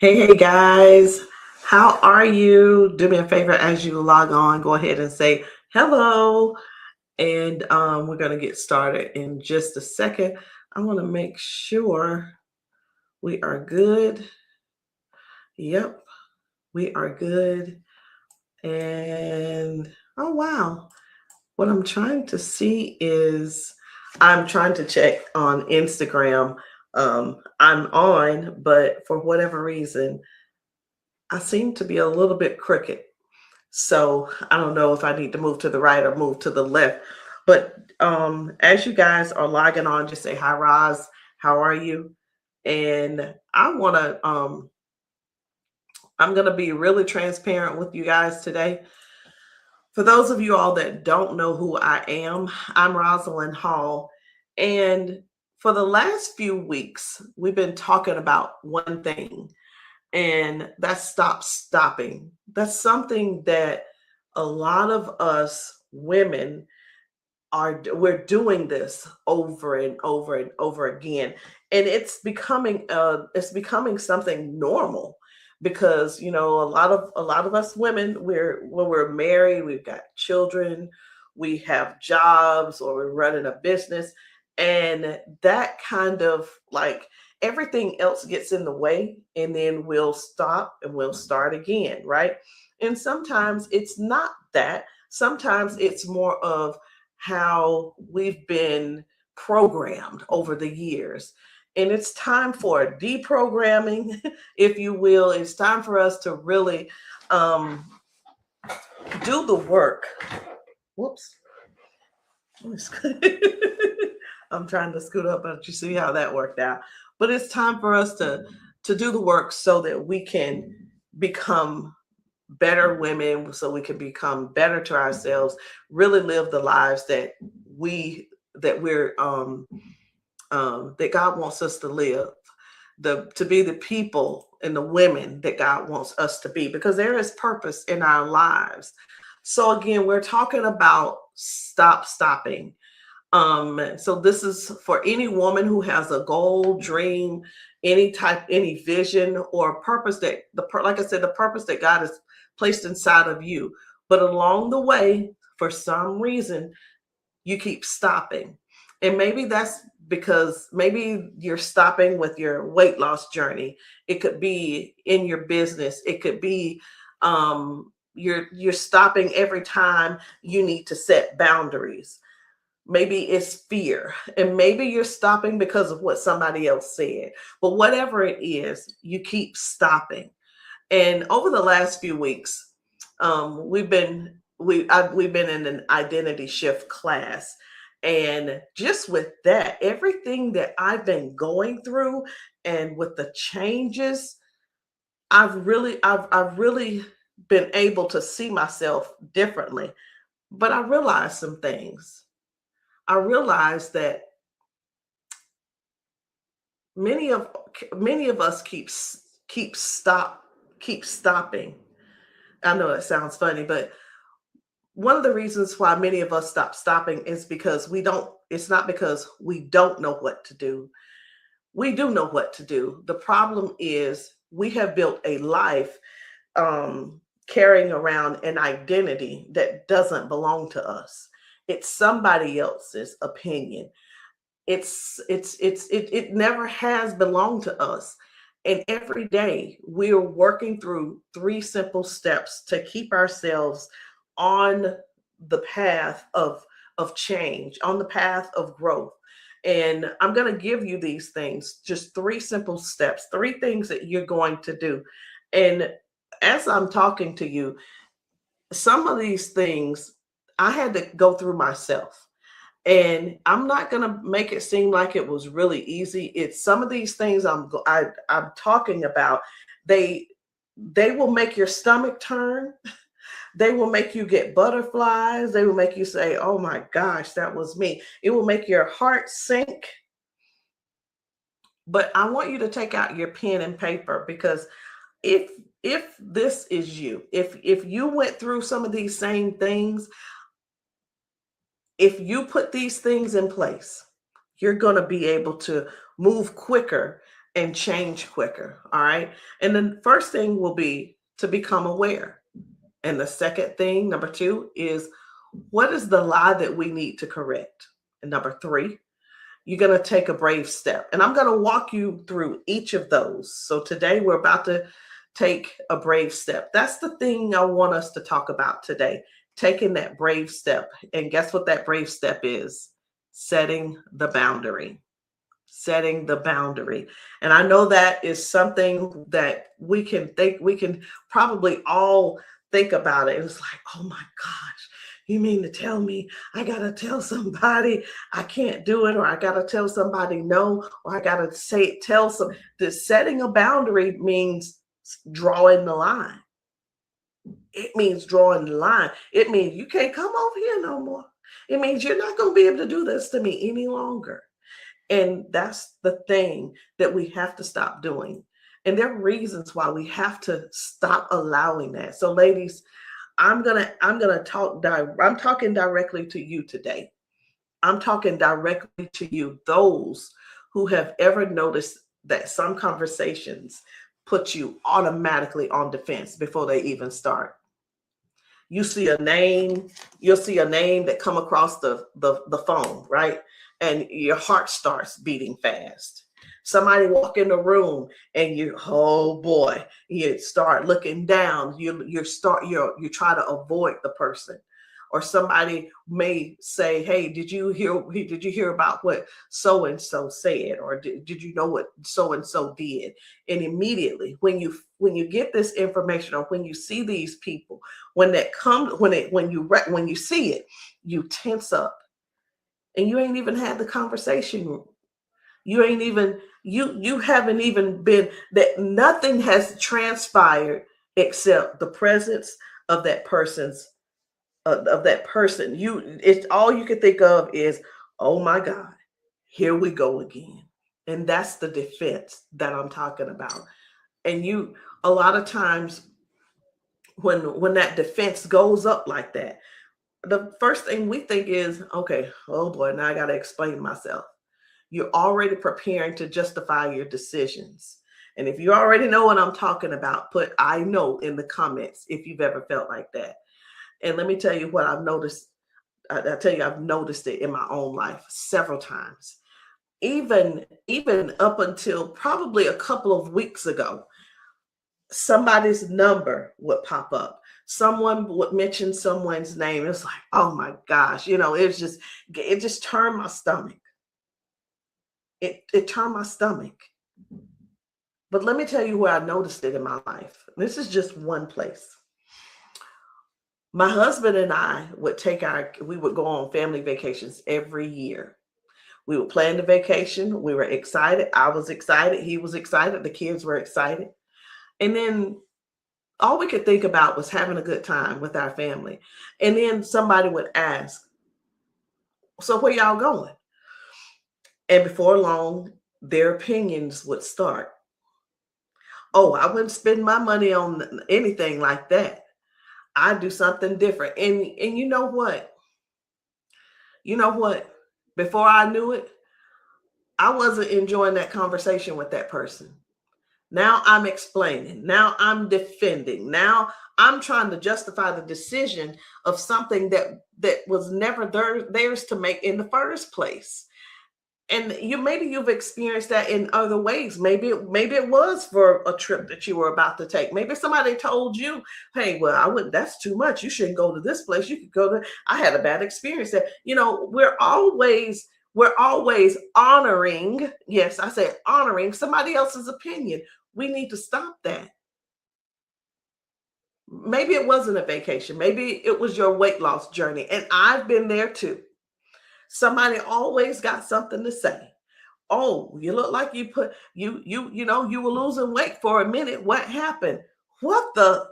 Hey guys, how are you? Do me a favor as you log on, go ahead and say hello. And we're going to get started in just a second. I want to make sure we are good. Yep, we are good. And oh, wow. What I'm trying to see is I'm trying to check on Instagram. I'm on, but for whatever reason, I seem to be a little bit crooked. So I don't know if I need to move to the right or move to the left. But as you guys are logging on, just say hi, Roz. How are you? And I'm gonna be really transparent with you guys today. For those of you all that don't know who I am, I'm Rosalind Hall. And for the last few weeks, we've been talking about one thing, and that's stop stopping. That's something that a lot of us women we're doing this over and over and over again, and it's becoming something normal because a lot of us women, when we're married, we've got children, we have jobs, or we're running a business, and that kind of like everything else gets in the way, and then we'll stop and we'll start again, right? And sometimes it's not that. Sometimes it's more of how we've been programmed over the years. And it's time for deprogramming, if you will. It's time for us to really um, do the work. Whoops. I'm trying to scoot up, but you see how that worked out. But it's time for us to do the work so that we can become better women, so we can become better to ourselves, really live the lives we we're that God wants us to live, the to be the people and the women that God wants us to be, because there is purpose in our lives. So again, we're talking about stop stopping. So this is for any woman who has a goal, dream, any vision or purpose like I said, the purpose that God has placed inside of you. But along the way, for some reason, you keep stopping. And maybe that's because maybe you're stopping with your weight loss journey. It could be in your business. It could be you're stopping every time you need to set boundaries. Maybe it's fear, and maybe you're stopping because of what somebody else said. But whatever it is, you keep stopping. And over the last few weeks, we've been in an identity shift class, and just with that, everything that I've been going through, and with the changes, I've really been able to see myself differently. But I realized some things. I realized that many of many of us keep stopping. I know it sounds funny, but one of the reasons why many of us stop stopping is because we don't it's not because we don't know what to do. We do know what to do. The problem is we have built a life carrying around an identity that doesn't belong to us. It's somebody else's opinion. It never has belonged to us. And every day we are working through three simple steps to keep ourselves on the path of change, on the path of growth. And I'm going to give you these things, just three simple steps, three things that you're going to do. And as I'm talking to you, some of these things I had to go through myself, and I'm not going to make it seem like it was really easy. It's some of these things I'm talking about. They they will make your stomach turn. They will make you get butterflies. They will make you say, "Oh my gosh, that was me." It will make your heart sink. But I want you to take out your pen and paper, because if this is you, if you went through some of these same things, if you put these things in place, you're going to be able to move quicker and change quicker. All right. And then first thing will be to become aware. And the second thing, number two, is what is the lie that we need to correct? And number three, you're going to take a brave step. And I'm going to walk you through each of those. So today we're about to take a brave step. That's the thing I want us to talk about today, taking that brave step. And guess what that brave step is? Setting the boundary. Setting the boundary. And I know that is something that we can probably all think about it. It's like, oh my gosh, you mean to tell me I gotta tell somebody I can't do it, or I gotta tell somebody no, or I gotta tell some that setting a boundary means drawing the line. It means drawing the line. It means you can't come over here no more. It means you're not gonna be able to do this to me any longer. And that's the thing that we have to stop doing. And there are reasons why we have to stop allowing that. So ladies, I'm gonna talk I'm talking directly to you today. I'm talking directly to you, those who have ever noticed that some conversations put you automatically on defense before they even start. You see a name, you'll see a name that come across the phone, right? And your heart starts beating fast. Somebody walk in the room and you, oh boy, you start looking down. You try to avoid the person. Or somebody may say, hey, did you hear about what so and so said? Or did you know what so and so did? And immediately when you get this information, or when you see these people, when you see it, you tense up. And you ain't even had the conversation. You haven't even been, that nothing has transpired except the presence of that person. It's all you can think of is, oh my God, here we go again. And that's the defense that I'm talking about. And a lot of times when that defense goes up like that, the first thing we think is, okay, oh boy, now I got to explain myself. You're already preparing to justify your decisions. And if you already know what I'm talking about, put I know in the comments if you've ever felt like that. And let me tell you what I've noticed. I tell you, I've noticed it in my own life several times. Even up until probably a couple of weeks ago, somebody's number would pop up. Someone would mention someone's name. It's like, oh my gosh, it just turned my stomach. It turned my stomach. But let me tell you where I noticed it in my life. This is just one place. My husband and I we would go on family vacations every year. We would plan the vacation. We were excited. I was excited. He was excited. The kids were excited. And then all we could think about was having a good time with our family. And then somebody would ask, so where y'all going? And before long, their opinions would start. Oh, I wouldn't spend my money on anything like that. I'd do something different. And you know what? You know what? Before I knew it, I wasn't enjoying that conversation with that person. Now I'm explaining. Now I'm defending. Now I'm trying to justify the decision of something that was never theirs to make in the first place. And maybe you've experienced that in other ways. Maybe it was for a trip that you were about to take. Maybe somebody told you, hey, well, I wouldn't, that's too much. You shouldn't go to this place. You could go to, I had a bad experience there. We're always honoring, yes, I said honoring somebody else's opinion. We need to stop that. Maybe it wasn't a vacation. Maybe it was your weight loss journey. And I've been there too. Somebody always got something to say. Oh, you look like you were losing weight for a minute. What happened? What the?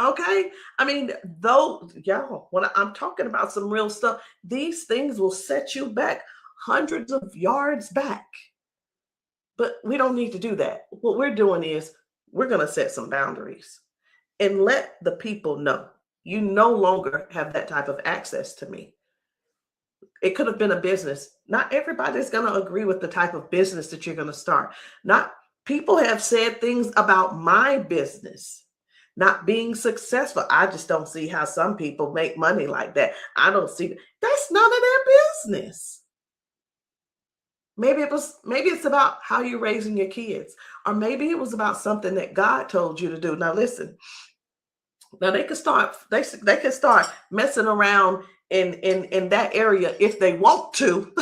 Okay. I mean, though, y'all, when I'm talking about some real stuff, these things will set you back hundreds of yards back. But we don't need to do that. What we're doing is we're going to set some boundaries and let the people know you no longer have that type of access to me. It could have been a business. Not everybody's going to agree with the type of business that you're going to start. Not People have said things about my business not being successful. I just don't see how some people make money like that. I don't see that's none of their business. Maybe it's about how you're raising your kids, or maybe it was about something that God told you to do. Now listen, now they can start messing around in that area if they want to.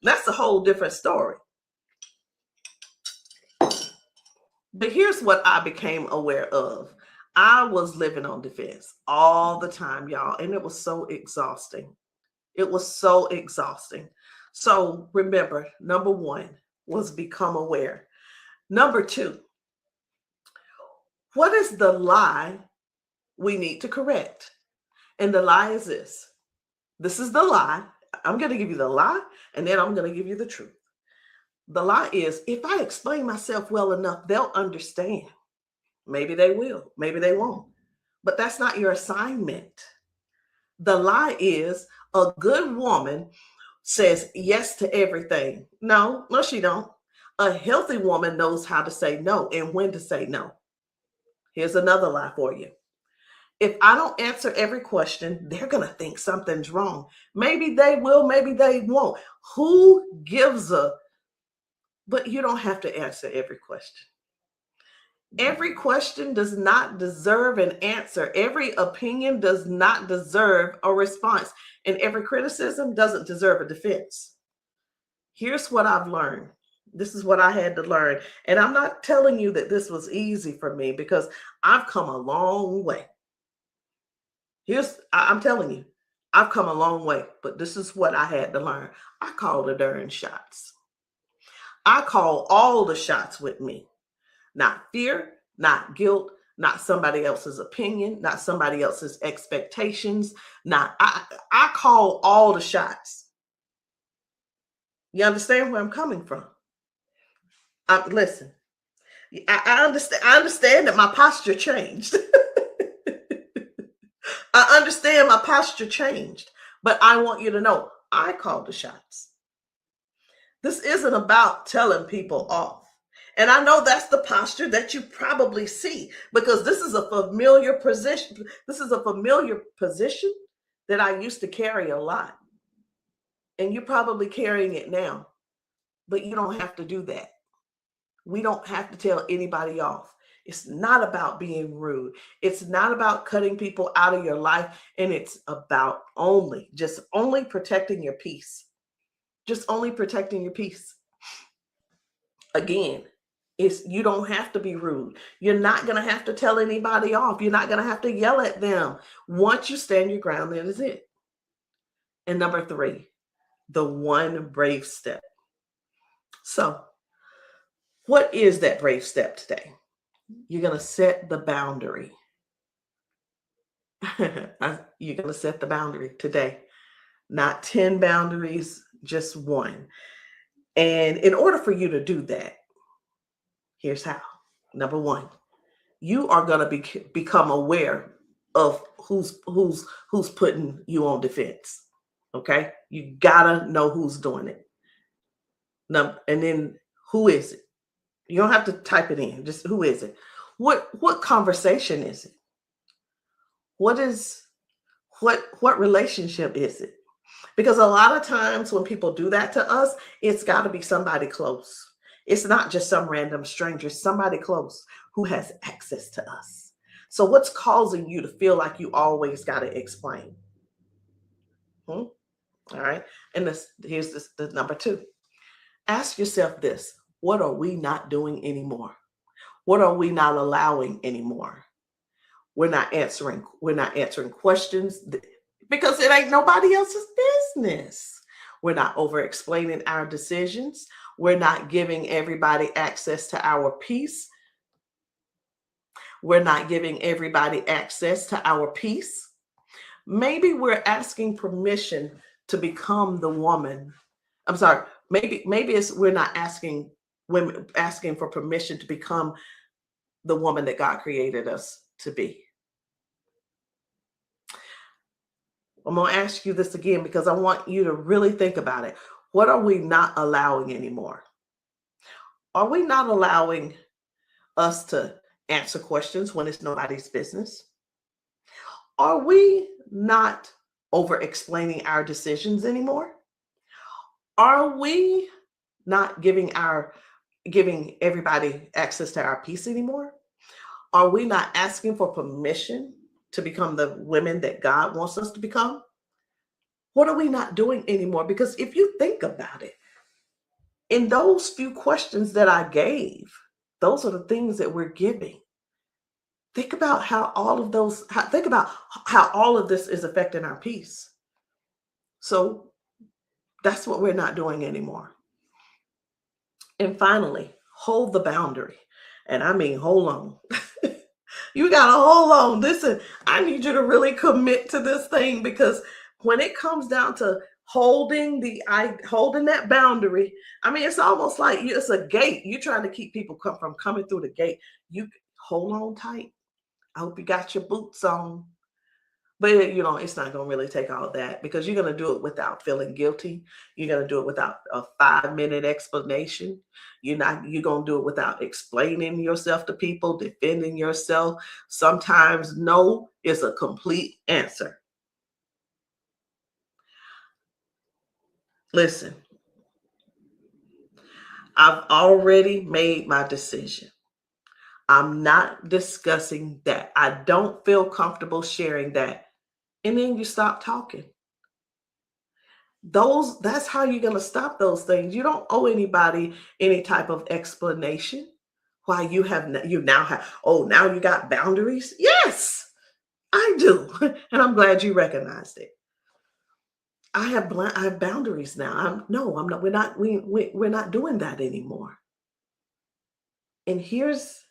That's a whole different story. But here's what I became aware of. I was living on defense all the time, y'all, and it was so exhausting. It was so exhausting. So remember, number one was become aware. Number two, what is the lie we need to correct? And the lie is this. This is the lie. I'm going to give you the lie, and then I'm going to give you the truth. The lie is, if I explain myself well enough, they'll understand. Maybe they will, maybe they won't. But that's not your assignment. The lie is, a good woman says yes to everything. No, she don't. A healthy woman knows how to say no and when to say no. Here's another lie for you. If I don't answer every question, they're going to think something's wrong. Maybe they will, maybe they won't. Who gives a... But you don't have to answer every question. Every question does not deserve an answer. Every opinion does not deserve a response. And every criticism doesn't deserve a defense. Here's what I've learned. This is what I had to learn. And I'm not telling you that this was easy for me, because I've come a long way. I'm telling you, I've come a long way, but this is what I had to learn. I call the darn shots. I call all the shots with me. Not fear, not guilt, not somebody else's opinion, not somebody else's expectations. I call all the shots. You understand where I'm coming from? Listen, I understand that my posture changed. I understand my posture changed, but I want you to know I call the shots. This isn't about telling people off. And I know that's the posture that you probably see, because this is a familiar position. This is a familiar position that I used to carry a lot. And you're probably carrying it now, but you don't have to do that. We don't have to tell anybody off. It's not about being rude. It's not about cutting people out of your life. And it's about only protecting your peace. Just only protecting your peace. Again, you don't have to be rude. You're not going to have to tell anybody off. You're not going to have to yell at them. Once you stand your ground, that is it. And number three, the one brave step. So what is that brave step today? You're going to set the boundary. You're going to set the boundary today. Not 10 boundaries, just one. And in order for you to do that, here's how. Number one, you are going to become aware of who's putting you on defense. Okay? You got to know who's doing it. And then who is it? You don't have to type it in. Just who is it? What conversation is it? What relationship is it? Because a lot of times when people do that to us, it's got to be somebody close. It's not just some random stranger, somebody close who has access to us. So what's causing you to feel like you always got to explain? All right. And here's the number two. Ask yourself this. What are we not doing anymore? What are we not allowing anymore? We're not answering questions because it ain't nobody else's business. We're not over-explaining our decisions. We're not giving everybody access to our peace. We're not giving everybody access to our peace. Maybe we're asking permission to become the woman. I'm sorry. Maybe we're not asking for permission to become the woman that God created us to be. I'm going to ask you this again because I want you to really think about it. What are we not allowing anymore? Are we not allowing us to answer questions when it's nobody's business? Are we not over explaining our decisions anymore? Are we not giving everybody access to our peace anymore? Are we not asking for permission to become the women that God wants us to become? What are we not doing anymore? Because if you think about it, in those few questions that I gave, those are the things that we're giving. Think about think about how all of this is affecting our peace. So that's what we're not doing anymore. And finally, hold the boundary. And I mean, hold on. You got to hold on. Listen, I need you to really commit to this thing, because when it comes down to holding that boundary, I mean, it's almost like it's a gate. You're trying to keep people from coming through the gate. You hold on tight. I hope you got your boots on. But it's not going to really take all that, because you're going to do it without feeling guilty. You're going to do it without a 5-minute explanation. You're going to do it without explaining yourself to people, defending yourself. Sometimes no is a complete answer. Listen, I've already made my decision. I'm not discussing that. I don't feel comfortable sharing that. And then you stop talking. That's how you're going to stop those things. You don't owe anybody any type of explanation why you now have, oh, now you got boundaries. Yes, I do. And I'm glad you recognized it. I have boundaries now. I'm not, we're not doing that anymore. And here's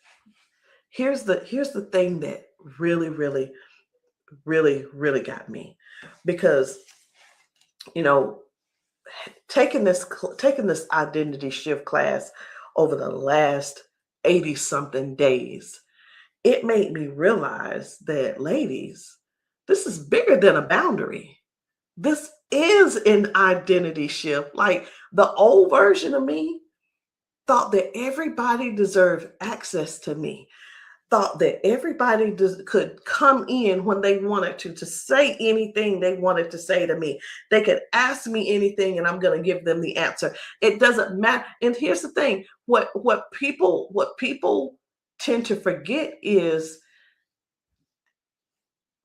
the thing that really, really, really, really got me, because taking this identity shift class over the last 80 something days, it made me realize that, ladies, this is bigger than a boundary. This is an identity shift. Like, the old version of me thought that everybody deserved access to me, thought that everybody could come in when they wanted to say anything they wanted to say to me. They could ask me anything and I'm going to give them the answer. It doesn't matter. And here's the thing, what people tend to forget is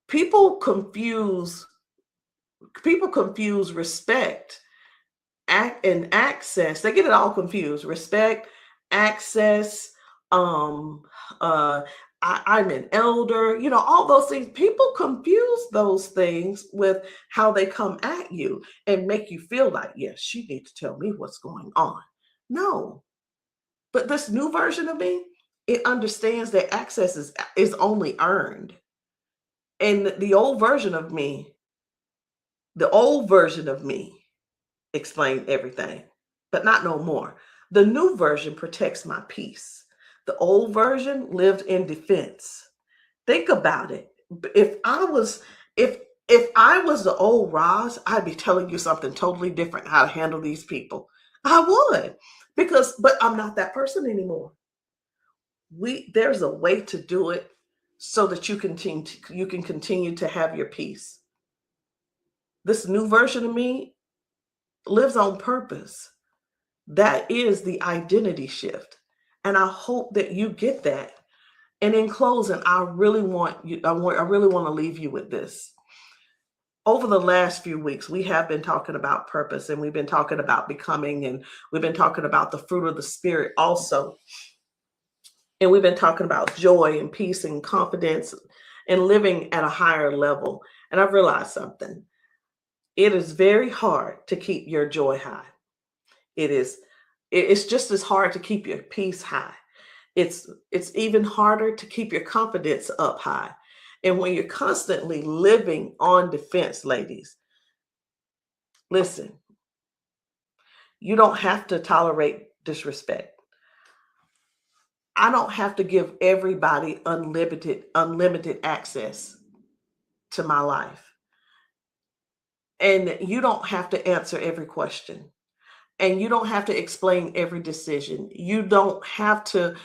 people confuse respect and access. They get it all confused. Respect, access, I'm an elder, all those things. People confuse those things with how they come at you and make you feel like, yes, you need to tell me what's going on. No. But this new version of me, it understands that access is only earned. And the old version of me explained everything, but not no more. The new version protects my peace. The old version lived in defense. Think about it. If I was the old Roz, I'd be telling you something totally different, how to handle these people. I would, but I'm not that person anymore. There's a way to do it so that you can continue to have your peace. This new version of me lives on purpose. That is the identity shift. And I hope that you get that. And in closing, I really want to leave you with this. Over the last few weeks, we have been talking about purpose, and we've been talking about becoming, and we've been talking about the fruit of the Spirit also. And we've been talking about joy and peace and confidence and living at a higher level. And I've realized something. It is very hard to keep your joy high. It's just as hard to keep your peace high. It's even harder to keep your confidence up high. And when you're constantly living on defense, ladies, listen, you don't have to tolerate disrespect. I don't have to give everybody unlimited access to my life. And you don't have to answer every question. And you don't have to explain every decision. You don't have to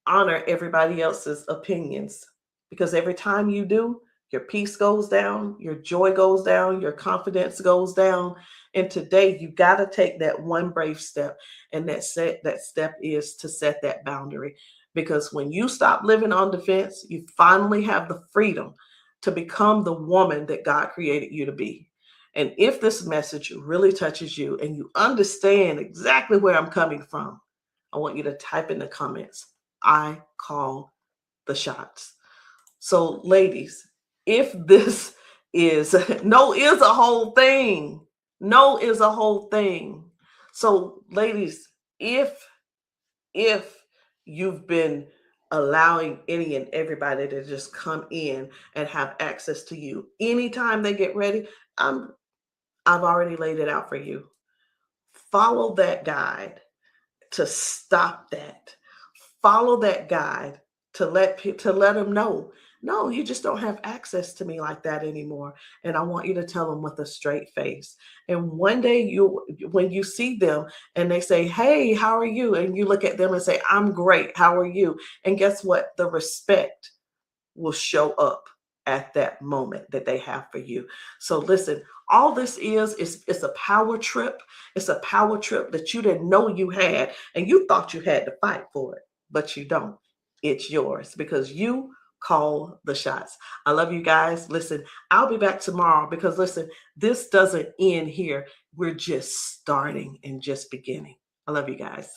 honor everybody else's opinions, because every time you do, your peace goes down, your joy goes down, your confidence goes down. And today you got to take that one brave step, and that step is to set that boundary. Because when you stop living on defense, you finally have the freedom to become the woman that God created you to be. And if this message really touches you and you understand exactly where I'm coming from, I want you to type in the comments, I call the shots. So, ladies, if this is no is a whole thing, no is a whole thing. So, ladies, if you've been allowing any and everybody to just come in and have access to you anytime they get ready, I've already laid it out for you. Follow that guide to stop that. Follow that guide to let them know, no, you just don't have access to me like that anymore. And I want you to tell them with a straight face. And one day when you see them and they say, hey, how are you? And you look at them and say, I'm great. How are you? And guess what? The respect will show up at that moment that they have for you. So listen, all this is it's a power trip. It's a power trip that you didn't know you had, and you thought you had to fight for it, but you don't. It's yours because you call the shots. I love you guys. Listen, I'll be back tomorrow because listen, this doesn't end here. We're just starting and just beginning. I love you guys.